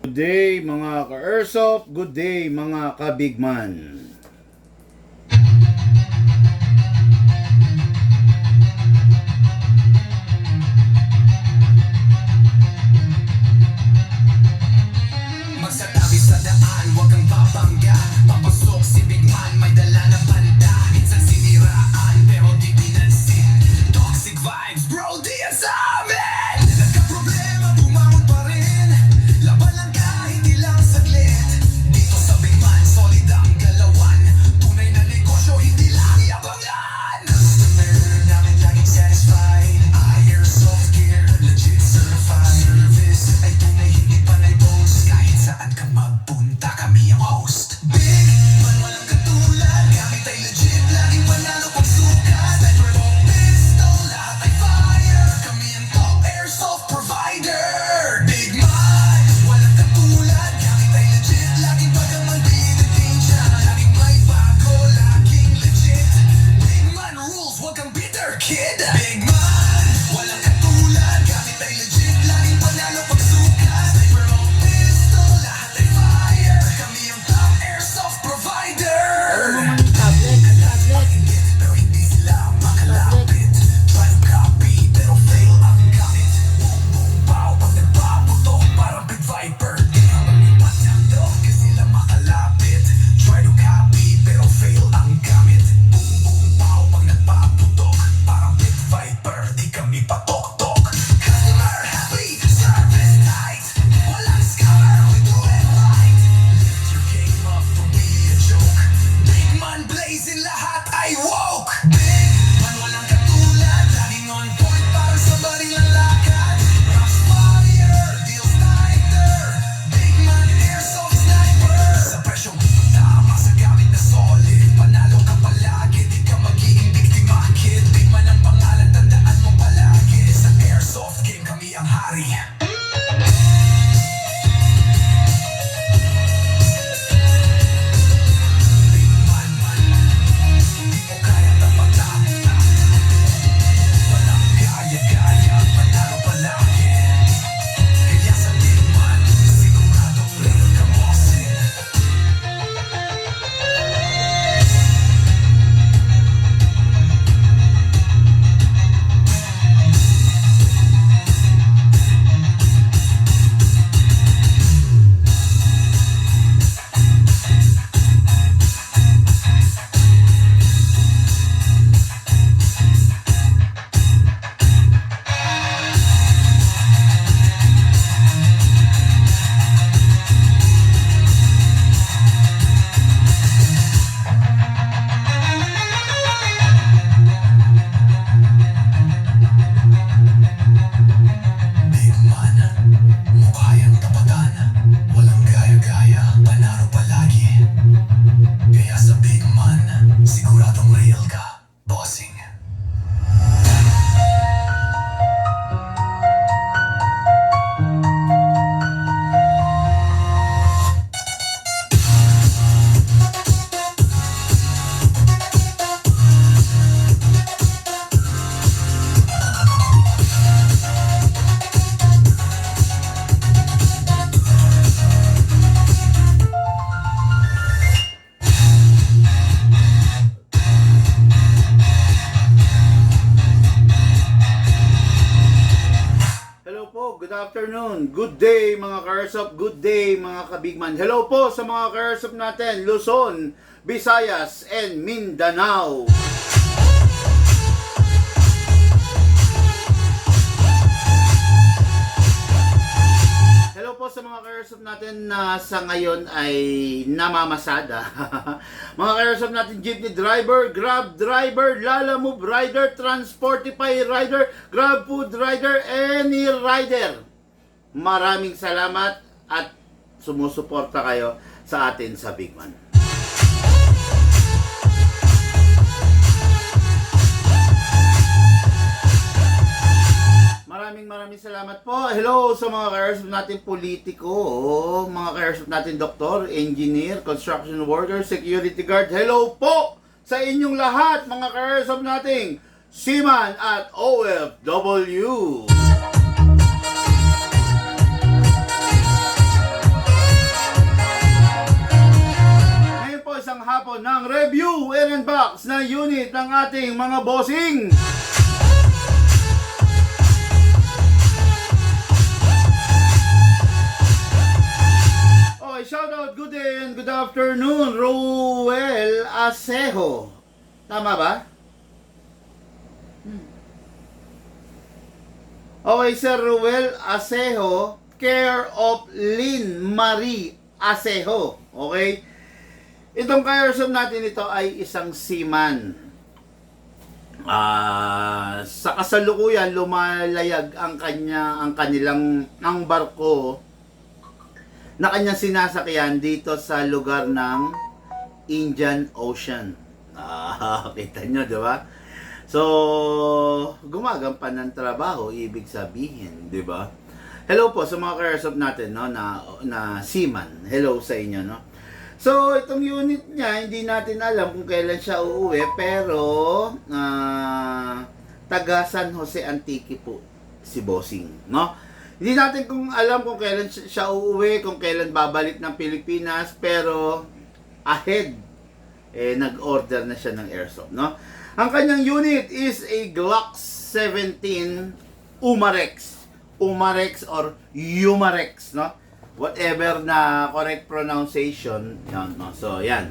Good day mga ka-Airsoft, good day mga ka-Bigman. Magsatabi sa daan, huwag kang babangga. Papasok si Bigman, may dala na banda. Minsan siniraan, pero di pinansin. Toxic vibes, bro, di yan sa amin. Nagka-problema, bumangon pa rin. Laban lang kahit ilang saglit. Dito sa Bigman, solid ang galawan. Tunay na negosyo, hindi lang yabangan. Customer namin laging satisfied. Airsoft gear, legit certified. Service ay tunay, hindi panay boss. Kahit saan ka magpunta, kami ang host. Big man, walang katulad. Gamit ay legit, laging panalo pag sukat. Sniper o pistol, lahat ay fire. Kami ang top airsoft provider. Big man, walang katulad. Gamit ay legit, laging pagaman pinagtinja. Laging may bago, laging legit. Big man rules, wag kang bitter, kid. Big man, walang katulad. Gamit ay legit, laging panalo pag sukat. Sniper o pistol, lahat ay fire. Kami ang top airsoft provider. Pero hindi sila makalapit. Try to copy, pero fail ang gamit. Boom, boom, pow, pag nagpaputok, parang Big Viper. Di ka malipat ng dog, kasi sila makalapit. Try to copy, pero fail ang gamit. Boom, boom, pow, pag nagpaputok, parang Big Viper. Di kami patok-tok. Customer happy, service tight. Walang scammer, we do it right. Lift your game up, don't be a joke. Big man blazing, lahat ay woke. Big man walang katulad, laging on point, parang somebody lalakad. Crossfire, deals tighter. Big man airsoft sniper. Sa presyong tama, sa gamit na solid. Panalo ka palagi, di ka magiging biktima, kid. Big man ang pangalan, tandaan mo palagi. Sa airsoft game, kami ang hari. Big man, di mo kaya tapatan. Walang gaya-gaya, panalo palagi. Kaya sa Big Man, siguradong real ka bossing. Big Man, mukha yang tapatan. Walang gaya-gaya, panalo palagi. Kaya sa Big Man, siguradong real ka, bossing. Hello po, good afternoon, good day mga ka-Airsoft, good day mga ka-Bigman. Hello po sa mga ka-Airsoft natin, Luzon, Visayas, and Mindanao. Hello po sa mga ka-Airsoft natin na sa ngayon ay namamasada. Mga ka-Airsoft natin, jeepney driver, grab driver, lalamove rider, transportify rider, grab food rider, any rider. Maraming salamat at sumusuporta kayo sa atin sa Bigman. Maraming salamat po. Hello sa mga ka-Airsoft natin politiko, mga ka-Airsoft natin doktor, engineer, construction worker, security guard. Hello po sa inyong lahat, mga ka-Airsoft nating seaman at OFW. na unit ng ating mga bossing. Okay, shout out, good day and good afternoon, Roel Asejo. Tama ba? Okay, Sir Roel Asejo, care of Lynn Marie Asejo. Okay? Itong ka-airsoft natin ito ay isang seaman. Sa kasalukuyan lumalayag ang barko na kanyang sinasakyan dito sa lugar ng Indian Ocean. Kita nyo, di ba? So, gumagampan ng trabaho, ibig sabihin, di ba? Hello po sa mga ka-airsoft natin, no, na seaman. Hello sa inyo, no? So, itong unit niya, hindi natin alam kung kailan siya uuwi, pero taga San Jose Antique po si Bossing, no? Hindi natin alam kung kailan siya uuwi, kung kailan babalik ng Pilipinas, pero ahead, nag-order na siya ng airsoft, no? Ang kanyang unit is a Glock 17 Umarex. Umarex or Umarex, no? Whatever na correct pronunciation, yan, no? So, yan.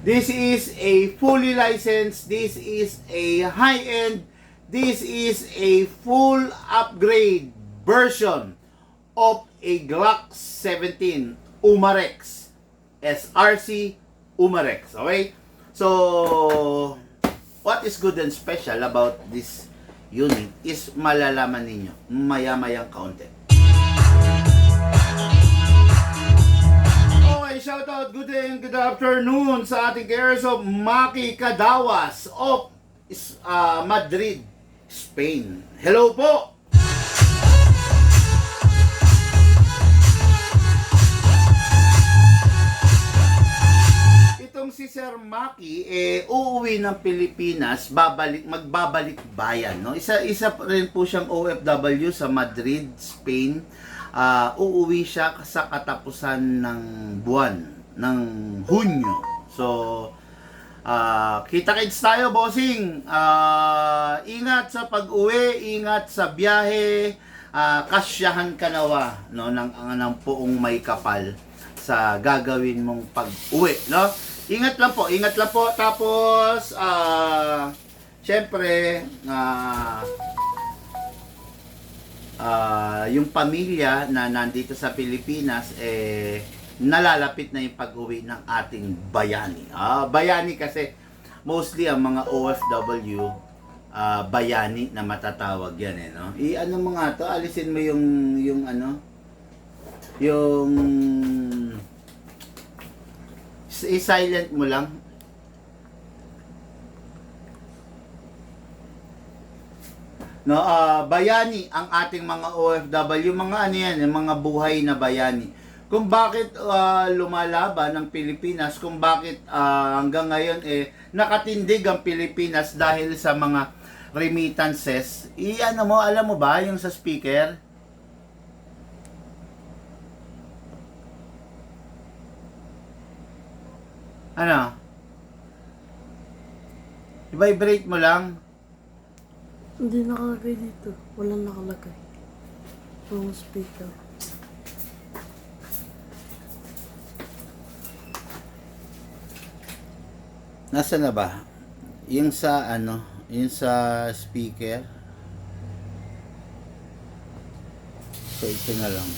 This is a fully licensed, this is a high-end, this is a full upgrade version of a Glock 17 Umarex. SRC Umarex, okay? So, what is good and special about this unit is malalaman ninyo maya-mayang kaunti. Okay, shout out, good day and good afternoon sa ating ka-airsoft Maki Cadawas of Madrid, Spain. Hello po! Itong si Sir Maki uuwi ng Pilipinas, magbabalik bayan, no? Isa rin po siyang OFW sa Madrid, Spain. Uuwi siya sa katapusan ng buwan ng Hunyo. So, kita-kits tayo, bossing. Ingat sa pag-uwi, ingat sa biyahe, kasyahan ka nawa, no, ng puong may kapal sa gagawin mong pag-uwi, no? Ingat lang po, ingat lang po. Tapos, syempre, yung pamilya na nandito sa Pilipinas, nalalapit na yung pag-uwi ng ating bayani. Bayani kasi, mostly ang mga OFW, bayani na matatawag yan, no? Ano mga to, alisin mo yung i-silent mo lang. No, bayani ang ating mga OFW, mga ano yan, yung mga buhay na bayani. Kung bakit lumalaban ang Pilipinas, kung bakit hanggang ngayon nakatindig ang Pilipinas dahil sa mga remittances. Alam mo ba yung sa speaker? Ano? I-vibrate mo lang. Hindi nakalagay dito. Walang nakalagay. Yung speaker. Nasa na ba? Yung sa yung sa speaker. So ito na lang.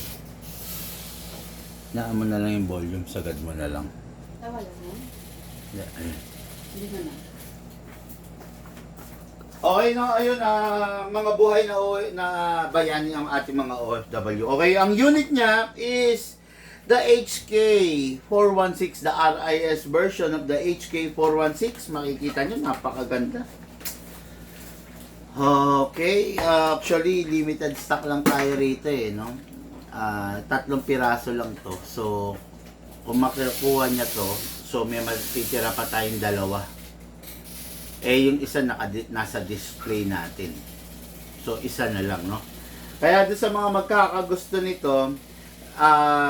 Naan mo na lang yung volume, sagad mo na lang. Wala na? Hindi na na. Okay, no, ayun, mga buhay na bayani ang ating mga OFW. Okay, ang unit niya is the HK416, the RIS version of the HK416. Makikita nyo, napakaganda. Okay, actually, limited stock lang tayo rito no? 3 piraso lang to. So, kung makukuha niya to, so may matitira pa tayong 2. Yung isa nasa display natin. So, isa na lang, no? Kaya doon sa mga magkakagusto nito,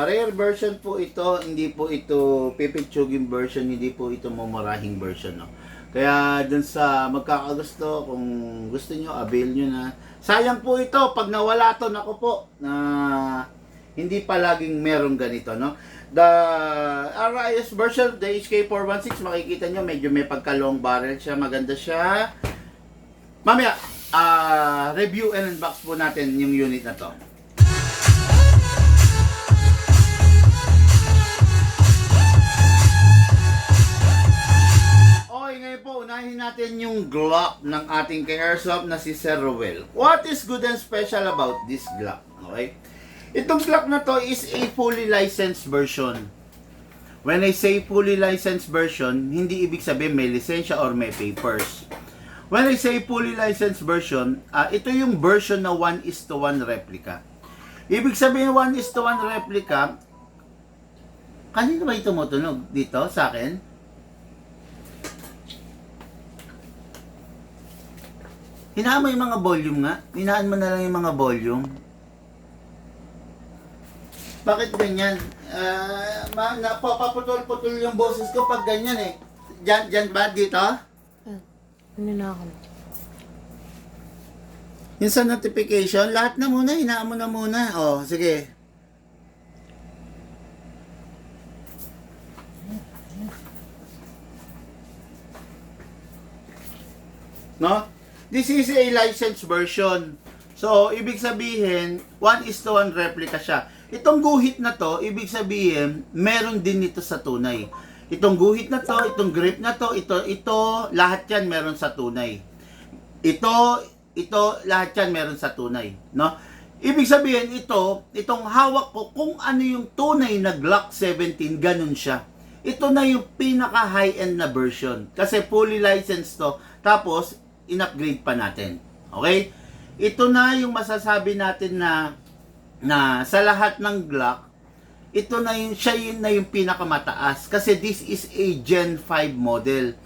rare version po ito, hindi po ito pipitsuging version, hindi po ito mumurahing version, no? Kaya dun sa magkakagusto, kung gusto nyo, avail nyo na. Sayang po ito, pag nawala to, nako po, na hindi palaging meron ganito, no? The RIS version, the HK416, makikita nyo, medyo may pagka-long barrel siya, maganda siya. Mamaya, review and unbox po natin yung unit na to. Okay, ngayon po, unahin natin yung Glock ng ating ka-airsoft na si Sir Ruel. What is good and special about this Glock? Okay? Itong Glock na to is a fully licensed version. When I say fully licensed version, hindi ibig sabihin may lisensya or may papers. When I say fully licensed version, ito yung version na 1:1 replica. Ibig sabihin 1:1 replica, kanino ba ito tumutunog? Dito, sa akin? Hinaan mo yung mga volume nga. Hinaan mo na lang yung mga volume. Bakit ganyan? Napapaputol-putol yung boses ko pag ganyan eh. Diyan ba? Dito? Ano na ako? Yung sa notification, lahat na muna. Hinaan mo na muna. O, sige. No? This is a licensed version. So, ibig sabihin, 1:1 replica siya. Itong guhit na to, ibig sabihin, meron din nito sa tunay. Itong guhit na to, itong grip na to, ito, lahat yan meron sa tunay. Ito, lahat yan meron sa tunay. No? Ibig sabihin, itong hawak ko, kung ano yung tunay na Glock 17, ganun siya. Ito na yung pinaka high-end na version. Kasi fully licensed to. Tapos, in-upgrade pa natin. Okay? Ito na yung masasabi natin na sa lahat ng Glock, ito na yung yung pinakamataas kasi this is a Gen 5 model.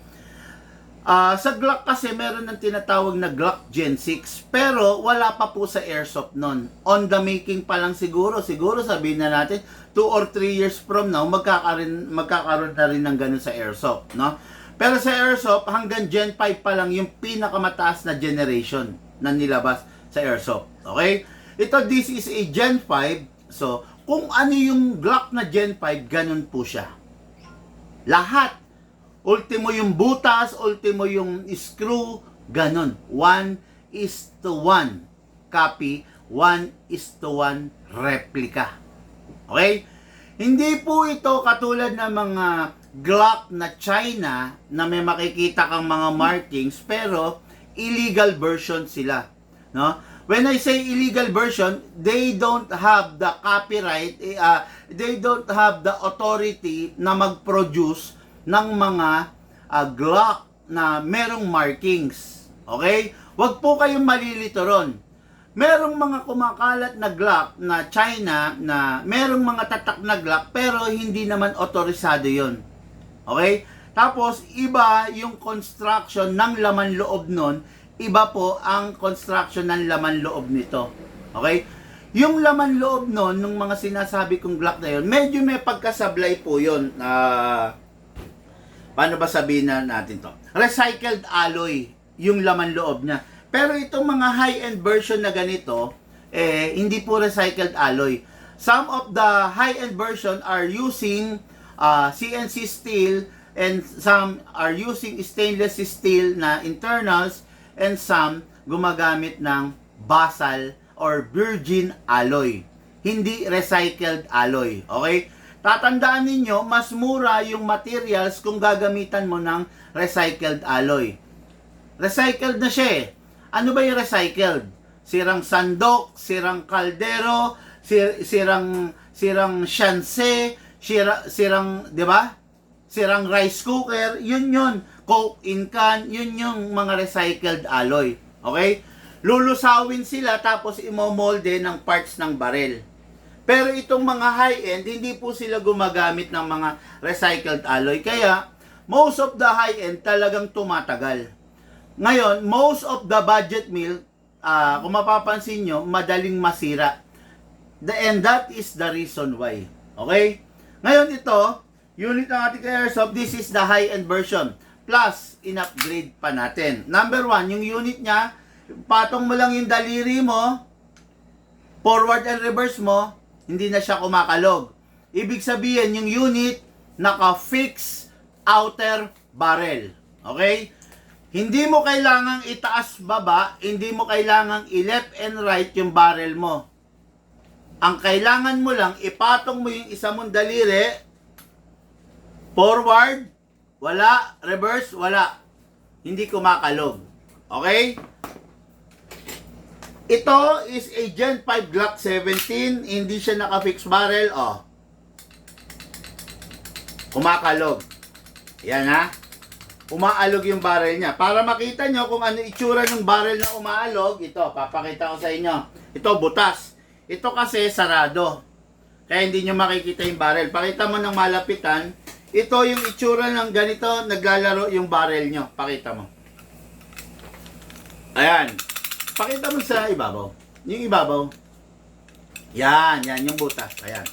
Sa Glock kasi meron ng tinatawag na Glock Gen 6 pero wala pa po sa airsoft nun. On the making pa lang siguro sabihin na natin 2 or 3 years from now magkakaroon na rin ng ganun sa airsoft, no? Pero sa airsoft, hanggang Gen 5 pa lang yung pinakamataas na generation na nilabas sa airsoft. Okay? This is a Gen 5. So, kung ano yung Glock na Gen 5, ganun po siya. Lahat. Ultimo yung butas, ultimo yung screw, ganun. 1:1 copy, 1:1 replica. Okay? Hindi po ito katulad ng mga Glock na China na may makikita kang mga markings pero illegal version sila, no? When I say illegal version, they don't have the copyright, they don't have the authority na mag-produce ng mga Glock na merong markings. Okay? Huwag po kayong malilito ron. Merong mga kumakalat na Glock na China na merong mga tatak na Glock pero hindi naman otorisado yon. Okay? Tapos, iba yung construction ng laman loob nun, iba po ang construction ng laman loob nito. Okay? Yung laman loob nun, nung mga sinasabi kong Glock na yun, medyo may pagkasablay po yun. Paano ba sabihin na natin to? Recycled alloy yung laman loob niya. Pero itong mga high-end version na ganito, hindi po recycled alloy. Some of the high-end version are using CNC steel and some are using stainless steel na internals and some gumagamit ng basal or virgin alloy. Hindi recycled alloy. Okay? Tatandaan ninyo, mas mura yung materials kung gagamitan mo ng recycled alloy. Recycled na siya eh. Ano ba yung recycled? Sirang sandok, sirang kaldero, sirang shanse, sirang, di ba? Sirang rice cooker, yun. Coke in can, yun yung mga recycled alloy. Okay? Lulusawin sila tapos imomolde ng parts ng barel. Pero itong mga high-end, hindi po sila gumagamit ng mga recycled alloy. Kaya, most of the high-end talagang tumatagal. Ngayon, most of the budget meal, kung mapapansin nyo, madaling masira. And that is the reason why. Okay? Ngayon ito, unit ng ating airsoft, this is the high-end version. plus in-upgrade pa natin. Number 1, yung unit niya, patong mo lang yung daliri mo, forward and reverse mo, hindi na siya kumakalog. Ibig sabihin, yung unit, naka-fix outer barrel. Okay? Hindi mo kailangang itaas baba, hindi mo kailangang i-left and right yung barrel mo. Ang kailangan mo lang, ipatong mo yung isa mong daliri, forward, wala, reverse, wala. Hindi kumakalog. Okay? Ito is a Gen 5 Glock 17, hindi siya naka-fix barrel, oh. Kumakalog. Yan ha. Umaalog yung barrel niya. Para makita nyo kung ano itsura ng barrel na umaalog, ito, papakita ko sa inyo. Ito, butas. Ito kasi sarado. Kaya hindi nyo makikita yung barrel. Pakita mo ng malapitan. Ito yung itsura ng ganito, naglalaro yung barrel nyo. Pakita mo. Ayan. Pakita mo sa ibabaw. Yung ibabaw. Yan, yung butas. Ayan.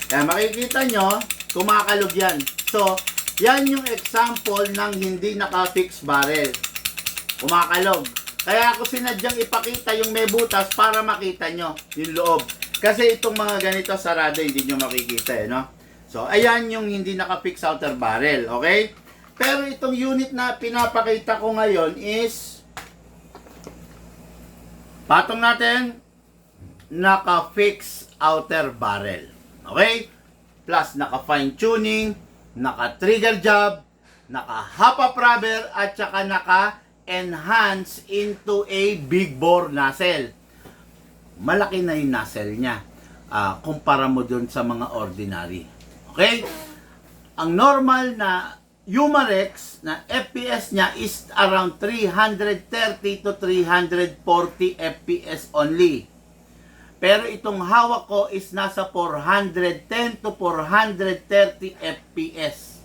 Kaya makikita nyo, kumakalog yan. So, yan yung example ng hindi naka-fix barrel. Kumakalog. Kaya ako sinadyang ipakita yung may butas para makita nyo yung loob. Kasi itong mga ganito sarado, hindi nyo makikita, no? So, ayan yung hindi naka-fix outer barrel, okay? Pero itong unit na pinapakita ko ngayon is, patong natin, naka-fix outer barrel, okay? Plus, naka-fine tuning, naka-trigger job, naka-hop-up rubber, at saka naka-enhance into a big bore nozzle. Malaki na yung nozzle niya. Kumpara mo dun sa mga ordinary. Okay? Ang normal na Umarex na FPS niya is around 330 to 340 FPS only. Pero itong hawak ko is nasa 410 to 430 FPS.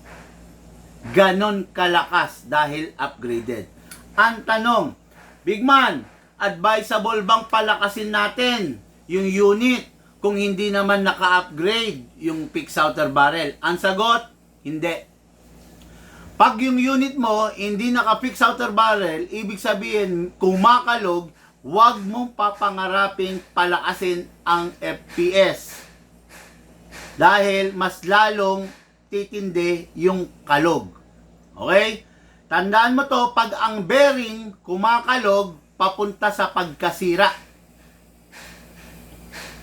Ganon kalakas dahil upgraded. Ang tanong, Big Man, advisable bang palakasin natin yung unit kung hindi naman naka-upgrade yung fixed outer barrel? Ang sagot, hindi. Pag yung unit mo hindi naka-fixed outer barrel, ibig sabihin kumakalog, huwag mong papangaraping palakasin ang FPS. Dahil mas lalong titindi yung kalog. Okay? Tandaan mo to, pag ang bearing kumakalog, papunta sa pagkasira.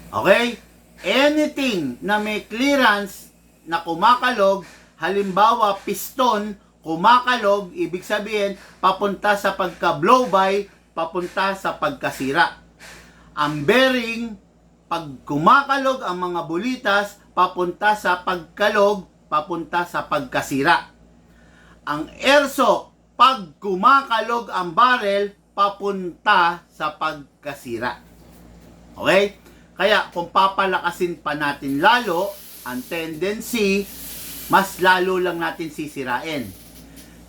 Okay? Anything na may clearance na kumakalog, halimbawa piston, kumakalog, ibig sabihin, papunta sa pagka-blow-by, papunta sa pagkasira. Ang bearing, pag kumakalog ang mga bulitas, papunta sa pagkalog, papunta sa pagkasira. Ang airsock, pag kumakalog ang barrel, papunta sa pagkasira. Okay? Kaya kung papalakasin pa natin lalo, ang tendency, mas lalo lang natin sisirain.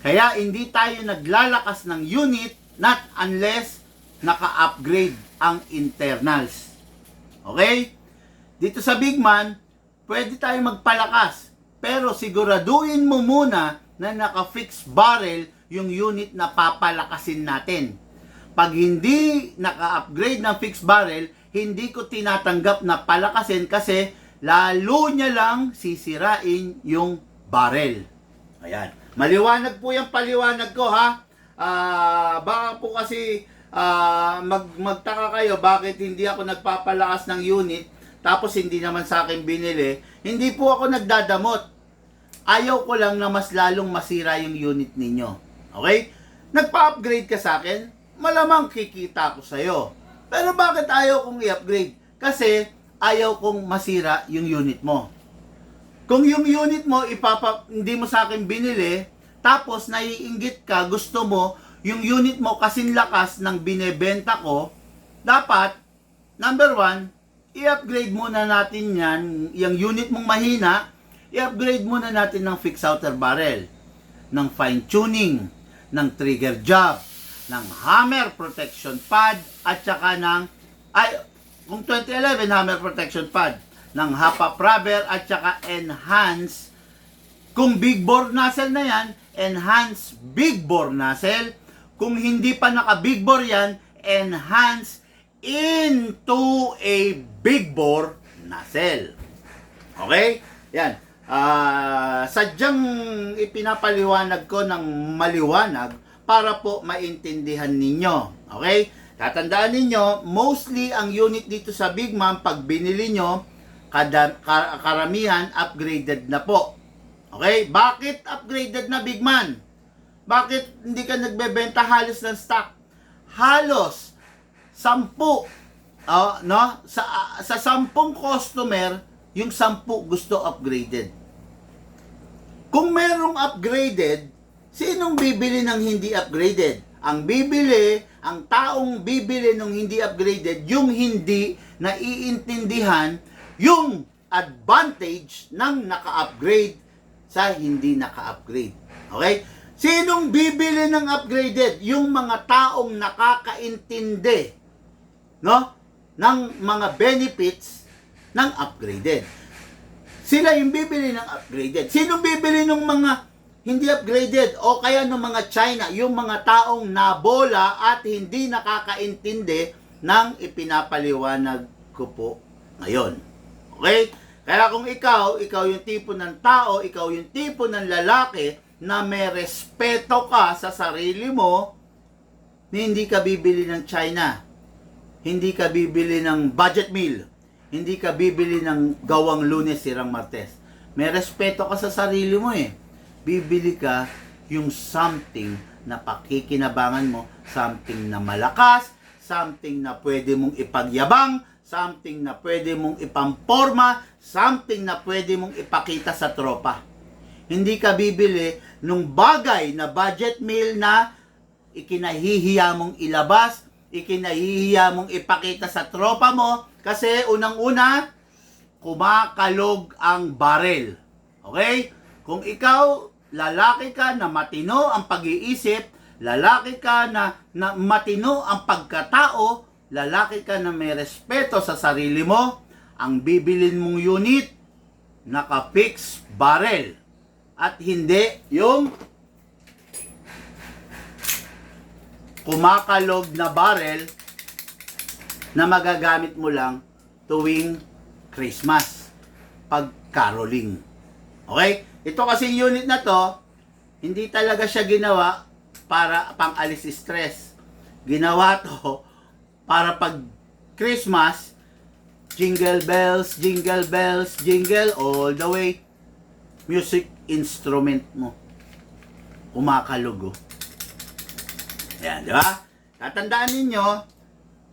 Kaya hindi tayo naglalakas ng unit not unless naka-upgrade ang internals. Okay? Dito sa Big Man, pwede tayo magpalakas. Pero siguraduhin mo muna na naka-fix barrel yung unit na papalakasin natin. Pag hindi naka-upgrade ng fixed barrel, hindi ko tinatanggap na palakasin kasi lalo niya lang sisirain yung barrel. Ayan. Maliwanag po yung paliwanag ko, ha. Baka po kasi magtaka kayo bakit hindi ako nagpapalakas ng unit tapos hindi naman sa akin binili. Hindi po ako nagdadamot. Ayaw ko lang na mas lalong masira yung unit ninyo. Okay? Nagpa-upgrade ka sa akin, malamang kikita ko sa'yo. Pero bakit ayaw kong i-upgrade? Kasi ayaw kong masira yung unit mo. Kung yung unit mo hindi mo sa akin binili, tapos naiinggit ka, gusto mo yung unit mo kasing lakas ng binebenta ko, dapat, number 1, i-upgrade muna natin yan, yung unit mong mahina, i-upgrade muna natin ng fixed outer barrel, ng fine tuning, ng trigger job, ng hammer protection pad, at saka ng, kung 2011, hammer protection pad, ng hop-up rubber, at saka enhance Kung big bore nozzle na yan, enhance big bore nozzle. Kung hindi pa naka big bore yan, enhance into a big bore nozzle. Okay? Yan. Sadyang ipinapaliwanag ko ng maliwanag para po maintindihan ninyo. Okay? Tatandaan ninyo, mostly ang unit dito sa Big Man, pag binili nyo, karamihan upgraded na po. Okay? Bakit upgraded na Big Man? Bakit hindi ka nagbebenta halos ng stock? Halos 10 no? Sa 10 customer, yung 10 gusto upgraded. Kung merong upgraded, sinong bibili ng hindi upgraded? Ang taong bibili ng hindi upgraded, yung hindi naiintindihan yung advantage ng naka-upgrade sa hindi naka-upgrade. Okay? Sinong bibili ng upgraded? Yung mga taong nakakaintindi, no, ng mga benefits ng upgraded. Sila yung bibili ng upgraded. Sinong bibili ng mga hindi upgraded o kaya ng mga China? Yung mga taong nabola at hindi nakakaintindi ng ipinapaliwanag ko po ngayon. Okay? Kaya kung ikaw yung tipo ng tao, ikaw yung tipo ng lalaki na may respeto ka sa sarili mo, hindi ka bibili ng China. Hindi ka bibili ng budget meal. Hindi ka bibili ng gawang Lunes, sirang Martes. May respeto ka sa sarili mo eh. Bibili ka yung something na pakikinabangan mo, something na malakas, something na pwede mong ipagyabang, something na pwede mong ipamporma, something na pwede mong ipakita sa tropa. Hindi ka bibili nung bagay na budget meal na ikinahihiya mong ilabas, ikinahihiya mong ipakita sa tropa mo, kasi unang-una, kumakalog ang barel. Okay? Kung ikaw, lalaki ka na matino ang pag-iisip, lalaki ka na matino ang pagkatao, lalaki ka na may respeto sa sarili mo, ang bibilin mong unit, naka-fix barrel. At hindi yung kumakalog na barrel na magagamit mo lang tuwing Christmas, pag caroling. Okay? Ito kasi unit na to, hindi talaga siya ginawa para pang-alis stress. Ginawa to para pag Christmas, jingle bells, jingle all the way. Music instrument mo. Kumakalog. Ayan, di ba? Tatandaan ninyo,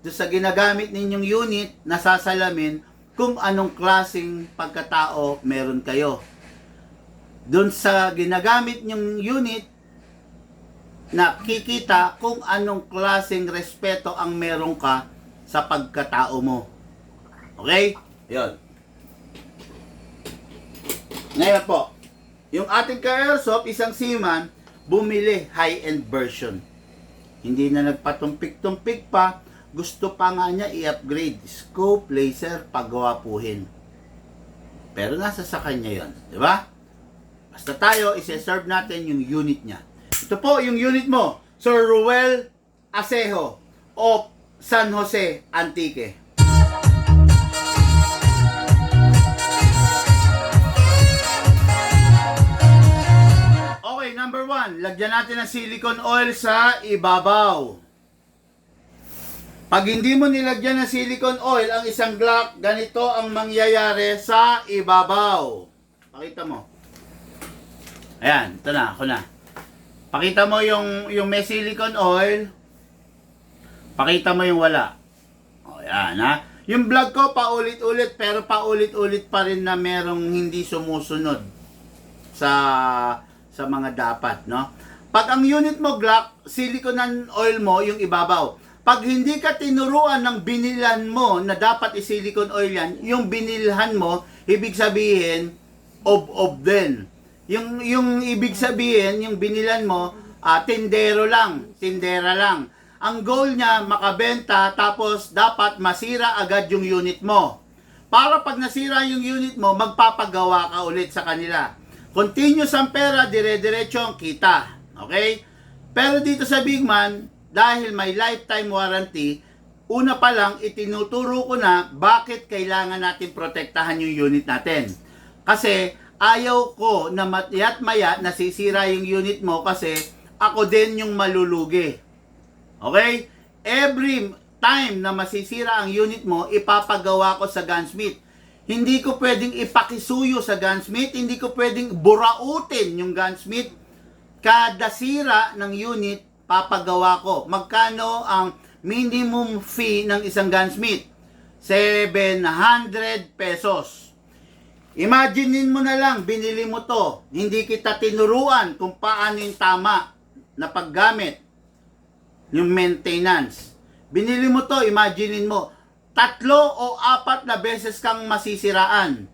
doon sa ginagamit ninyong unit, nasasalamin kung anong klaseng pagkatao meron kayo. Doon sa ginagamit nyong unit, nakikita kung anong klaseng respeto ang meron ka sa pagkatao mo. Okay? Yun. Ngayon po, yung ating ka-airsoft, isang seaman, bumili high-end version. Hindi na nagpatumpik-tumpik pa, gusto pa nga niya i-upgrade scope, laser, pagwapuhin. Pero nasa sa kanya yon, di ba? Basta tayo, isi-serve natin yung unit niya. Ito po yung unit mo, Sir Ruel Acejo of San Jose Antique. Okay, number 1, lagyan natin ng silicone oil sa ibabaw. Pag hindi mo nilagyan ng silicone oil ang isang Glock, ganito ang mangyayari sa ibabaw. Pakita mo. Ayan, ito na, ako na. Pakita mo yung may silicone oil. Pakita mo yung wala. O, yan ha. Yung vlog ko paulit-ulit, pero paulit-ulit pa rin na merong hindi sumusunod sa mga dapat, no? Pag ang unit mo Glock, silicone oil mo yung ibabaw. Pag hindi ka tinuruan ng binilhan mo na dapat i-silicone oil yan, yung binilhan mo, ibig sabihin, of din. Yung ibig sabihin, yung binilhan mo, tindera lang. Ang goal niya, makabenta, tapos dapat masira agad yung unit mo. Para pag nasira yung unit mo, magpapagawa ka ulit sa kanila. Continuous ang pera, dire-diretso ang kita. Okay? Pero dito sa Big Man, dahil may lifetime warranty, una pa lang itinuturo ko na bakit kailangan natin protektahan yung unit natin. Kasi ayaw ko na matiyat maya nasisira yung unit mo kasi ako din yung malulugi. Okay? Every time na masisira ang unit mo, ipapagawa ko sa gunsmith. Hindi ko pwedeng ipakisuyo sa gunsmith, hindi ko pwedeng burautin yung gunsmith. Kada sira ng unit, papagawa ko. Magkano ang minimum fee ng isang gunsmith? 700 pesos. Imaginein mo na lang, binili mo to. Hindi kita tinuruan kung paano yung tama na paggamit. Yung maintenance. Binili mo to, imaginein mo. 3 o 4 na beses kang masisiraan.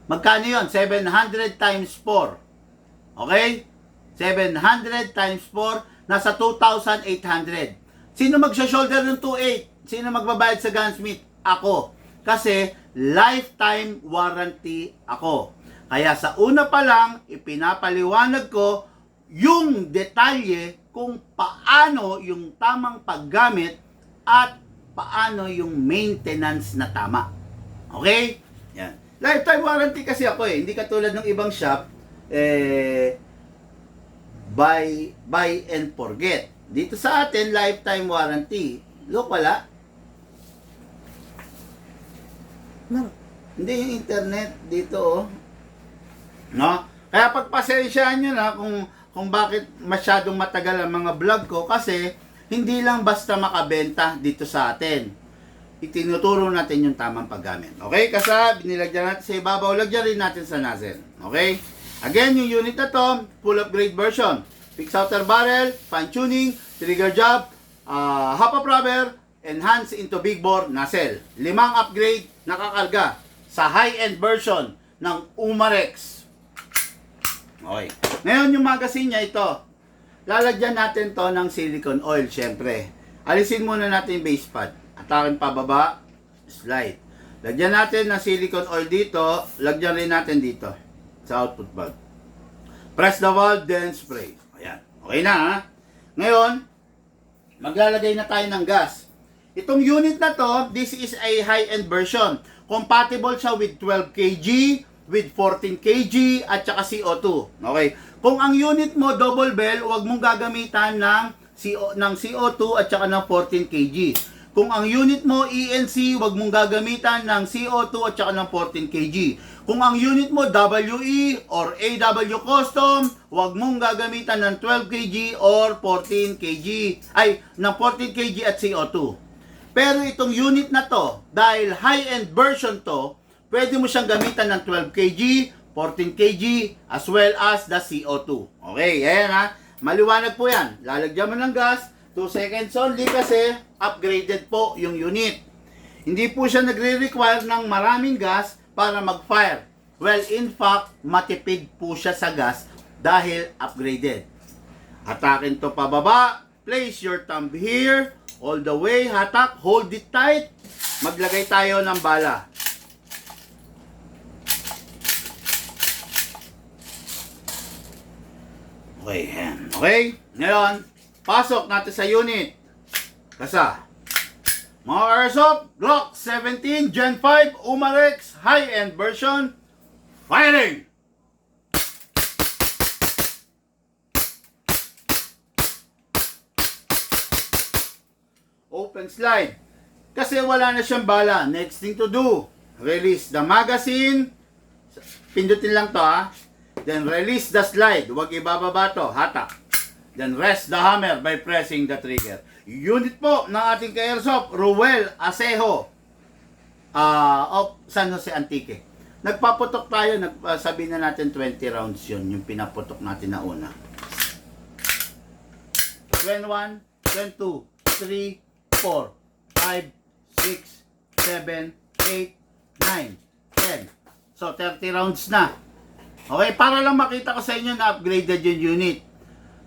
Magkano yun? 700 times 4. Okay? 700 times 4, nasa 2,800. Sino magsha-shoulder ng 2,800? Sino magbabayad sa gunsmith? Ako. Kasi lifetime warranty ako. Kaya sa una pa lang, ipinapaliwanag ko yung detalye kung paano yung tamang paggamit at paano yung maintenance na tama. Okay? Yan. Lifetime warranty kasi ako eh. Hindi katulad ng ibang shop, buy and forget. Dito sa atin, lifetime warranty. Look, wala. No. Hindi yung internet dito, oh. No? Kaya pagpasensyaan nyo na kung bakit masyadong matagal ang mga vlog ko kasi hindi lang basta makabenta dito sa atin. Itinuturo natin yung tamang paggamit. Okay? Kasi binilagyan natin sa ibabaw, lagyan rin natin sa nozzle. Okay? Again, yung unit na to, full upgrade version. Fixed outer barrel, fine tuning, trigger job, hop-up rubber, enhance into big bore nozzle. 5 upgrade nakakarga sa high-end version ng Umarex. Okay. Ngayon yung magazine niya ito. Lalagyan natin to ng silicone oil, syempre. Alisin muna natin yung base pad. Atakin pababa, slide. Lagyan natin ng silicone oil dito, lagyan rin natin dito sa output valve. Press the valve, then spray. Ayan. Okay na, ha? Ngayon, maglalagay na tayo ng gas. Itong unit na to, this is a high-end version. Compatible siya with 12 kg, with 14 kg, at saka CO2. Okay? Kung ang unit mo double bell, huwag mong gagamitan ng CO2 at saka ng 14 kg. Kung ang unit mo ENC, huwag mong gagamitan ng CO2 at saka ng 14 kg. Kung ang unit mo WE or AW Custom, huwag mong gagamitan ng 12 kg or 14 kg. Ay, ng 14 kg at CO2. Pero itong unit na to, dahil high-end version to, pwede mo siyang gamitan ng 12 kg, 14 kg, as well as the CO2. Okay, ayan ha. Maliwanag po yan. Lalagyan mo ng gas, 2 seconds only kasi upgraded po yung unit. Hindi po siya nagre-require ng maraming gas para mag-fire. Well, in fact, matipid po siya sa gas dahil upgraded. Hatakin to pababa. Place your thumb here. All the way. Hatak. Hold it tight. Maglagay tayo ng bala. Okay, yan. Okay? Ngayon, pasok natin sa unit. Kasa. Mga airsoft, Glock 17 Gen 5 Umarex high-end version. Firing! Open slide. Kasi wala na siyang bala. Next thing to do, release the magazine. Pindutin lang to, ha. Then release the slide. Huwag ibababa to. Hatak. Then rest the hammer by pressing the trigger. Unit po ng ating ka-airsoft, Ruel Asejo of San Jose Antique. Nagpaputok tayo, sabihin na natin 20 rounds yun, yung pinaputok natin na una. 21, 22, 3, 4, 5, 6, 7, 8, 9, 10. So 30 rounds na. Okay, para lang makita ko sa inyo na upgraded yung unit.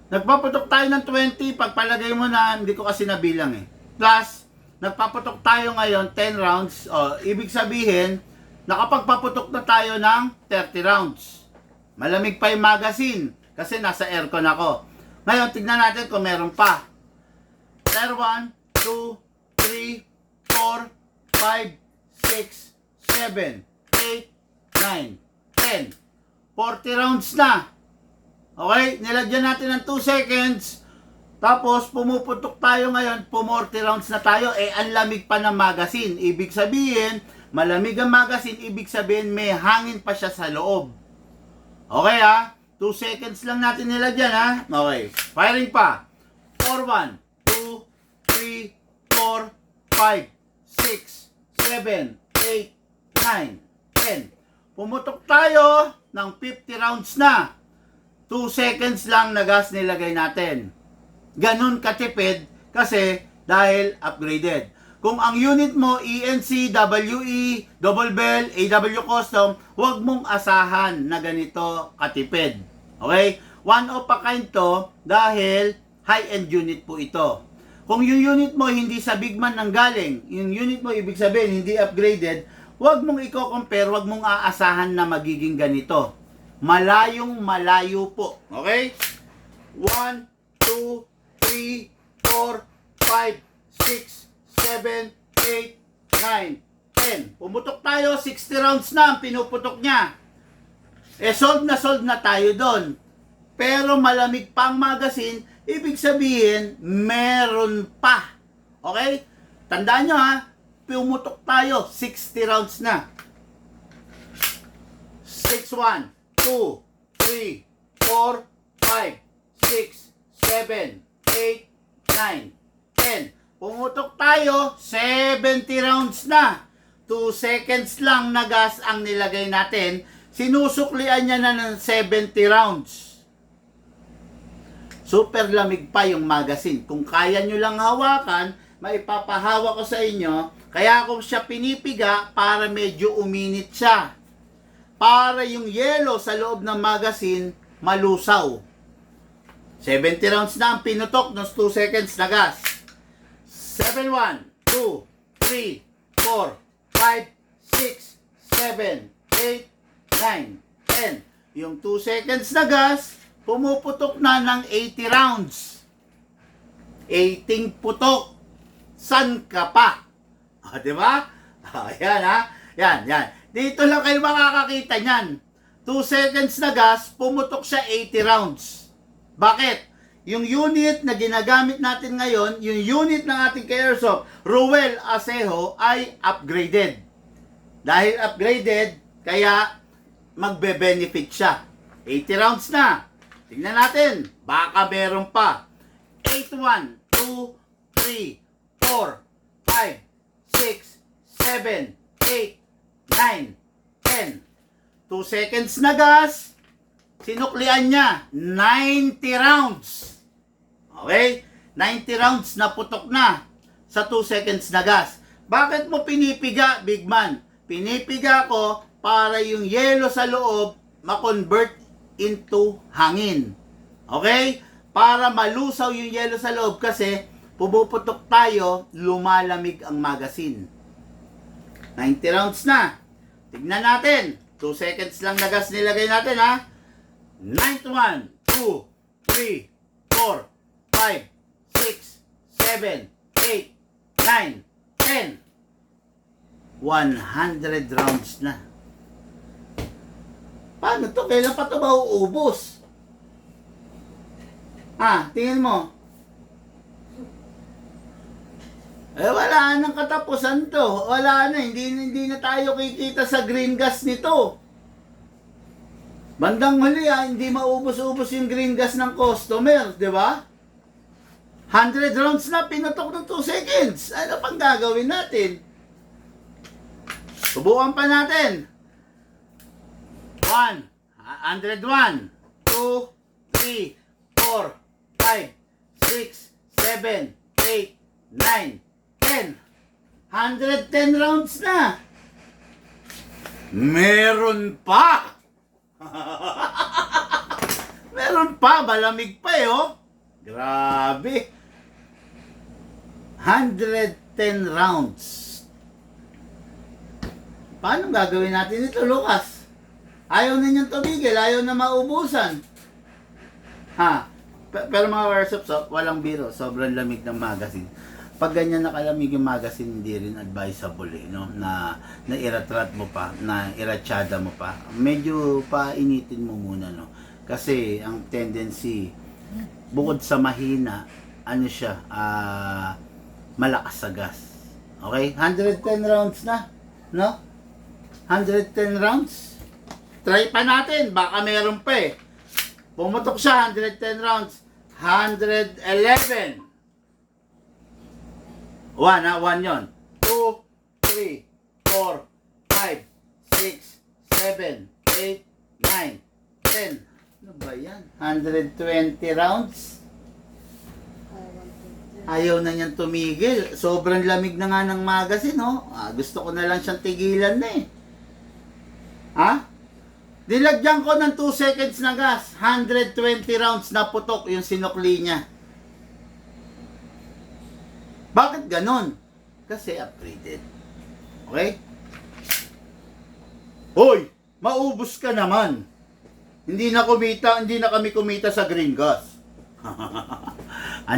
Nagpaputok tayo ng 20, pagpalagay mo na, hindi ko kasi nabilang eh. Plus, nagpaputok tayo ngayon 10 rounds. O, ibig sabihin, nakapagpaputok na tayo ng 30 rounds. Malamig pa yung magazine kasi nasa aircon ako. Ngayon, tignan natin kung meron pa. There 1, 2, 3, 4, 5, 6, 7, 8, 9, 10. 40 rounds na. Okay? Nilagyan natin ng 2 seconds. Tapos, pumuputok tayo ngayon. 40 rounds na tayo. Ang lamig pa ng magazine. Ibig sabihin, malamig ang magazine. Ibig sabihin, may hangin pa siya sa loob. Okay ha? 2 seconds lang natin nilagyan ha? Okay. Firing pa. 4, 1, 2, 3, 4, 5, 6, 7, 8, 9, 10. Pumutok tayo ng 50 rounds na. 2 seconds lang na gas nilagay natin. Ganun katipid kasi dahil upgraded. Kung ang unit mo ENC, WE, Double Bell, AW Custom, huwag mong asahan na ganito katipid. Okay? One of a kind to dahil high-end unit po ito. Kung yung unit mo hindi sa Bigman nang galing, yung unit mo ibig sabihin hindi upgraded, huwag mong i-compare, huwag mong aasahan na magiging ganito. Malayong malayo po. Okay? 1, 2, 3, 4, 5, 6, 7, 8, 9, 10. Pumutok tayo, 60 rounds na ang pinuputok niya. Sold na tayo doon. Pero malamig pa ang magazine, ibig sabihin, meron pa. Okay? Tandaan nyo ha, pumutok tayo, 60 rounds na. 6, 1, 2, 3, 4, 5, 6, 7, 8, 9, 10. Pumutok tayo, 70 rounds na. 2 seconds lang na gas ang nilagay natin. Sinusuklian niya na ng 70 rounds. Super lamig pa yung magazine. Kung kaya nyo lang hawakan, maipapahawa ko sa inyo. Kaya ako siya pinipiga para medyo uminit siya. Para yung yelo sa loob ng magazine malusaw. 70 rounds na ang pinutok ng 2 seconds na gas. 7, 1, 2, 3, 4, 5, 6, 7, 8, 9, 10. Yung 2 seconds na gas, pumuputok na ng 80 rounds. 18 putok. San ka pa? Diba? Ayan ha. Yan. Dito lang kayo makakakita niyan. 2 seconds na gas, pumutok siya 80 rounds. Bakit? Yung unit na ginagamit natin ngayon, yung unit ng ating Airsoft, Ruel Acejo, ay upgraded. Dahil upgraded, kaya magbe-benefit siya. 80 rounds na. Tingnan natin. Baka meron pa. 8, 1, 2, 3, 4, 5, 6, 7, 8, 9, 10. 2 seconds na gas. Sinuklian niya. 90 rounds. Okay? 90 rounds na putok na sa 2 seconds na gas. Bakit mo pinipiga, big man? Pinipiga ko para yung yelo sa loob ma-convert into hangin. Okay? Para malusaw yung yelo sa loob kasi pupuputok tayo, lumalamig ang magazine. 90 rounds na. Tignan natin. 2 seconds lang na gas nilagay natin ha. 91, 2, 3, 4, 5, 6, 7, 8, 9, 10. 100 rounds na. Paano to? Kailan pa to ba uubos? Tingin mo. Wala nang katapusan to. Wala na. Hindi na tayo kikita sa green gas nito. Bandang huli hindi maubos-ubos yung green gas ng customer, di ba? 100 rounds na, pinutok ng 2 seconds. Ano pang gagawin natin? Subukan pa natin. 101, 2, 3, 4, 5, 6, 7, 8, 9, 10. 110 rounds na. Meron pa. Meron pa, malamig pa oh. Grabe. 110 rounds. Paano gagawin natin ito, Lucas? Ayaw na niyang tumigil, ayaw na maubusan. Ha? Pero mga Karsop, walang biro, sobrang lamig ng magazine. Pag ganyan nakalamig yung magazine, hindi rin advisable no? Na iratrat mo pa, na iratsyada mo pa. Medyo painitin mo muna, no? Kasi ang tendency, bukod sa mahina, ano siya, malakas sa gas. Okay? 110 rounds na, no? 110 rounds. Try pa natin, baka meron pa eh. Pumutok siya, 110 rounds. 111. 1 ha, 1 yon. 2, 3, 4, 5, 6, 7, 8, 9, 10. Ano ba yan? 120 rounds? Ayaw na niyang tumigil. Sobrang lamig na nga ng magazine, no? Gusto ko na lang siyang tigilan na eh. Ha? Dilagyan ko ng 2 seconds na gas. 120 rounds na putok yung sinukli niya. Bakit ganon? Kasi upgraded. Okay? Hoy! Maubos ka naman. Hindi na kami kumita sa green gas. 120.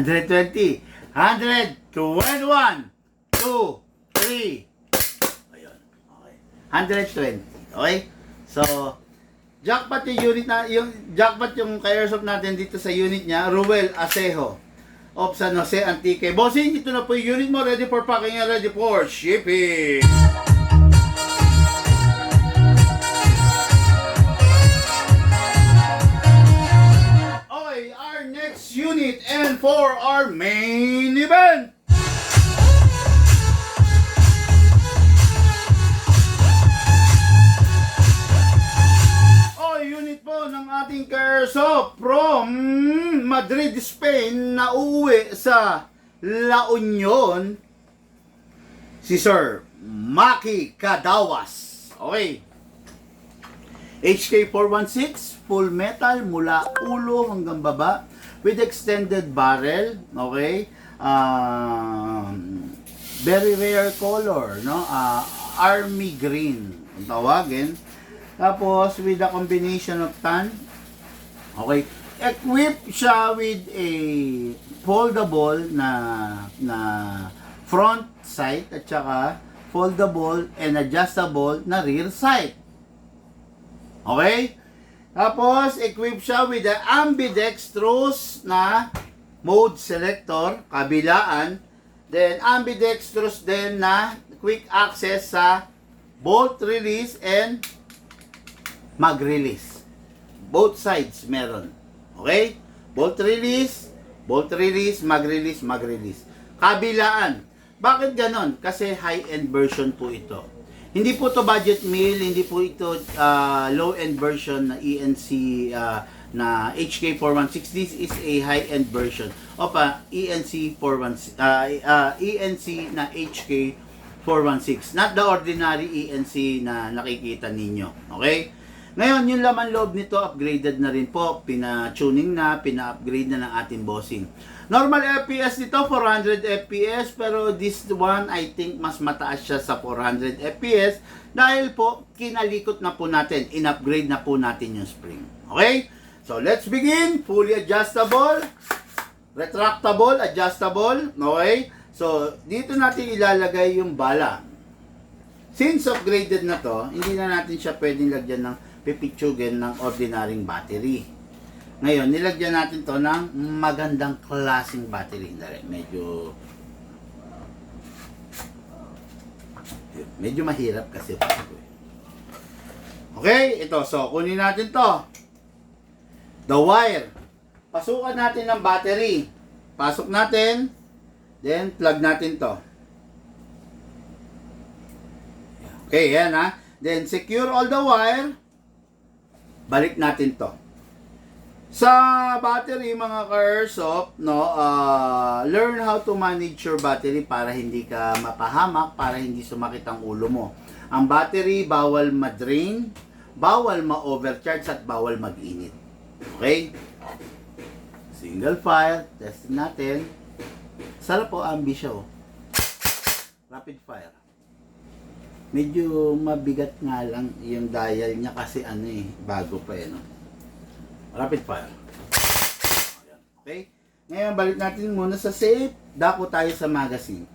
121. 2, 3. Ayun. Okay. 120. Okay? So, jackpot yung ka-airsoft natin dito sa unit niya, Ruel Acejo of San Jose Antique. Bossing, dito na po yung unit mo, ready for packing and ready for shipping. Okay, our next unit and for our main event. Unit po ng ating Kairsoft from Madrid, Spain na uuwi sa La Union, si Sir Maki Cadawas. Okay. HK416, full metal mula ulo hanggang baba with extended barrel. Okay. Very rare color, no? Army green ang tawagin. Tapos, with a combination of tan. Okay. Equipped siya with a foldable na front sight at saka foldable and adjustable na rear sight. Okay. Tapos, equipped siya with the ambidextrous na mode selector, kabilaan. Then, ambidextrous din na quick access sa bolt release and mag-release. Both sides meron. Okay? Bolt release, mag-release, mag-release. Kabilaan. Bakit ganon? Kasi high-end version po ito. Hindi po to budget meal, hindi po ito low-end version na ENC na HK416. This is a high-end version of ENC 416 ENC na HK416. Not the ordinary ENC na nakikita ninyo. Okay? Ngayon, yung laman loob nito, upgraded na rin po. Pina-tuning na, pina-upgrade na ng ating bossing. Normal FPS nito, 400 FPS. Pero this one, I think, mas mataas siya sa 400 FPS. Dahil po, kinalikot na po natin. In-upgrade na po natin yung spring. Okay? So, let's begin. Fully adjustable. Retractable, adjustable. Okay? So, dito natin ilalagay yung bala. Since upgraded na to, hindi na natin siya pwedeng lagyan ng pipitsugin ng ordinaryong battery. Ngayon, nilagyan natin to ng magandang klaseng battery. Medyo mahirap kasi. Okay, ito. So, kunin natin to. The wire. Pasukan natin ng battery. Pasok natin. Then, plug natin to. Okay, yan ha. Then, secure all the wire. Balik natin to. Sa battery, mga ka-airsoft, no, learn how to manage your battery para hindi ka mapahamak, para hindi sumakit ang ulo mo. Ang battery, bawal ma-drain, bawal ma-overcharge, at bawal mag-init. Okay? Single fire, testing natin. Sarap po, ambi siya, oh. Rapid fire. Medyo mabigat nga lang yung dial niya kasi ano eh, bago pa eh, no? Rapid fire. Ayan. Okay? Ngayon, balik natin muna sa safe. Dako tayo sa magazine.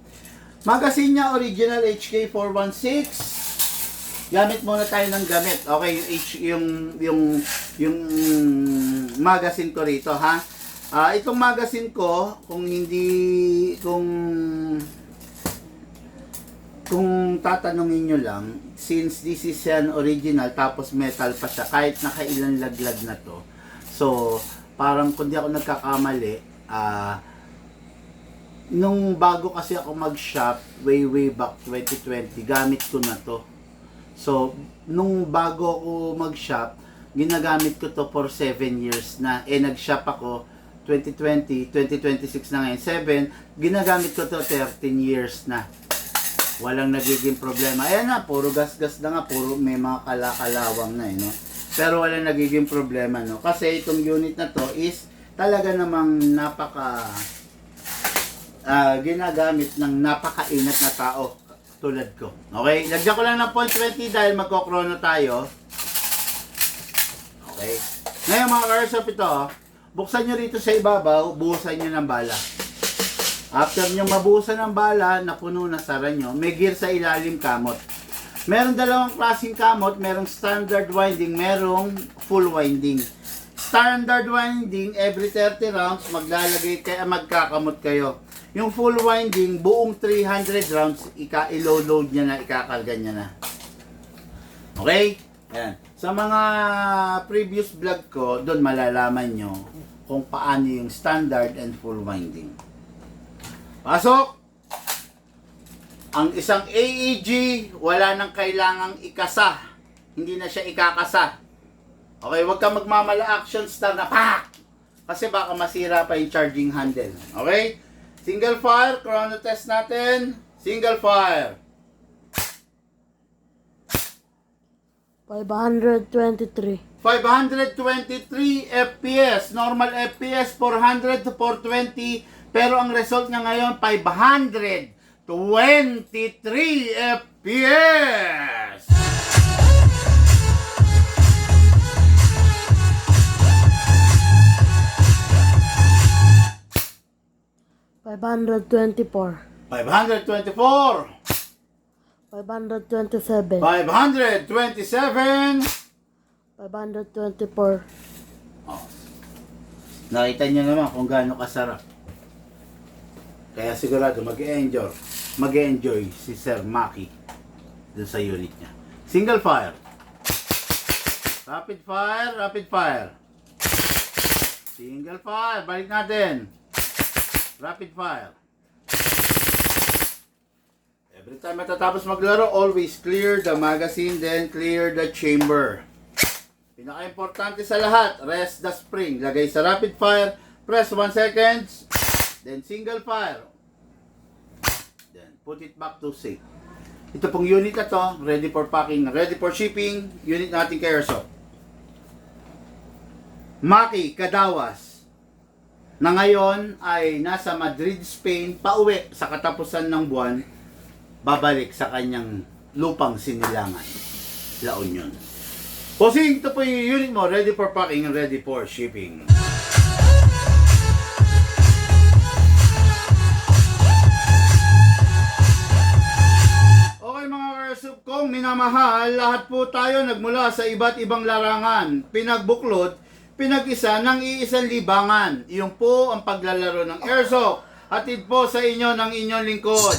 Magazine niya, original HK416. Gamit muna tayo ng gamit. Okay, yung magazine ko rito, ha? Itong magazine ko, kung tatanungin nyo lang, since this is an original, tapos metal pa siya, kahit nakailang laglag na to, so, parang kung di ako nagkakamali, nung bago kasi ako mag-shop, way back 2020, gamit ko na to. So, nung bago ako mag-shop, ginagamit ko to for 7 years na. Nag-shop ako 2020, 2026 na ngayon, 7, ginagamit ko to 13 years na. Walang nagiging problema. Ayan na, puro gas-gas na nga, puro may mga kalakalawang na no? Pero walang nagiging problema, no? Kasi itong unit na to is talaga namang ginagamit ng napakaingat na tao tulad ko. Okay? Lagyan ko lang ng 0.20 dahil magkokrono tayo. Okay? Ngayon mga ka-airsoft, ito, buksan nyo rito sa ibabaw, buhusan nyo ng bala. After nyo mabuhusan ng bala, napuno na sara nyo, may gear sa ilalim kamot. Meron dalawang klaseng kamot, merong standard winding, merong full winding. Standard winding, every 30 rounds, magkakamot kayo. Yung full winding, buong 300 rounds, ilo-load niya na, ikakarga niya na. Okay? Ayan. Sa mga previous vlog ko, doon malalaman nyo kung paano yung standard and full winding. Pasok! Ang isang AEG, wala nang kailangang ikasa. Hindi na siya ikakasa. Okay, huwag ka magmamala action star na pak! Kasi baka masira pa yung charging handle. Okay? Single fire, chrono test natin. Single fire. 523. 523 FPS. Normal FPS, 400 to 420. Pero ang result niya ngayon, 523 FPS. 524. 524. 527. 527. 524. Oh. Nakita niyo naman kung gaano kasarap. Kaya sigurado mag-enjoy si Sir Maki dun sa unit niya. Single fire. Rapid fire, rapid fire. Single fire, balik natin. Rapid fire. Every time matatapos maglaro, always clear the magazine, then clear the chamber. Pinaka-importante sa lahat, rest the spring. Lagay sa rapid fire, press 1 second, then single fire. Then put it back to safe. Ito pong unit na to, ready for packing, ready for shipping, unit natin kay Airsoft. Maki Kadawas, na ngayon ay nasa Madrid, Spain, pauwi sa katapusan ng buwan, babalik sa kanyang lupang sinilangan, La Union. Posing, ito po yung unit mo, ready for packing and ready for shipping. Okay mga Airsoft kong minamahal, lahat po tayo nagmula sa iba't ibang larangan, pinagbuklod, pinag-isa ng iisang libangan. Iyon po ang paglalaro ng Airsoft. Hatid po sa inyo ng inyong lingkod.